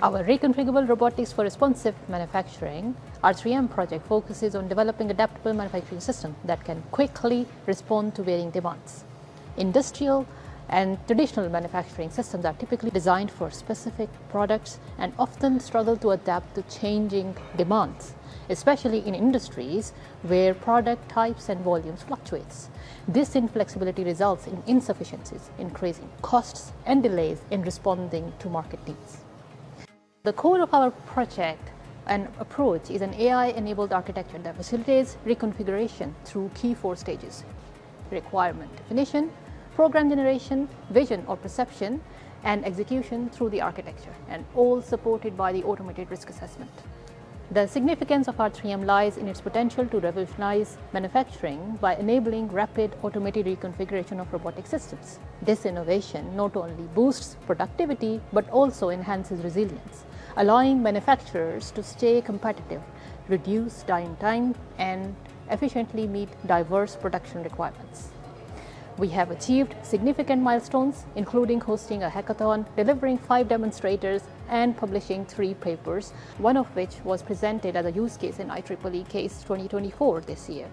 Our Reconfigurable Robotics for Responsive Manufacturing R3M project focuses on developing adaptable manufacturing systems that can quickly respond to varying demands. Industrial and traditional manufacturing systems are typically designed for specific products and often struggle to adapt to changing demands, especially in industries where product types and volumes fluctuates. This inflexibility results in insufficiencies, increasing costs and delays in responding to market needs. The core of our project and approach is an AI-enabled architecture that facilitates reconfiguration through key 4 stages: requirement definition, program generation, vision or perception, and execution through the architecture, and all supported by the automated risk assessment. The significance of R3M lies in its potential to revolutionize manufacturing by enabling rapid automated reconfiguration of robotic systems. This innovation not only boosts productivity but also enhances resilience, allowing manufacturers to stay competitive, reduce downtime, and efficiently meet diverse production requirements. We have achieved significant milestones, including hosting a hackathon, delivering 5 demonstrators, and publishing 3 papers, one of which was presented as a use case in IEEE Case 2024 this year.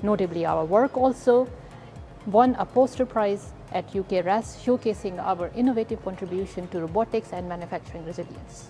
Notably, our work also won a poster prize at UK RAS, showcasing our innovative contribution to robotics and manufacturing resilience.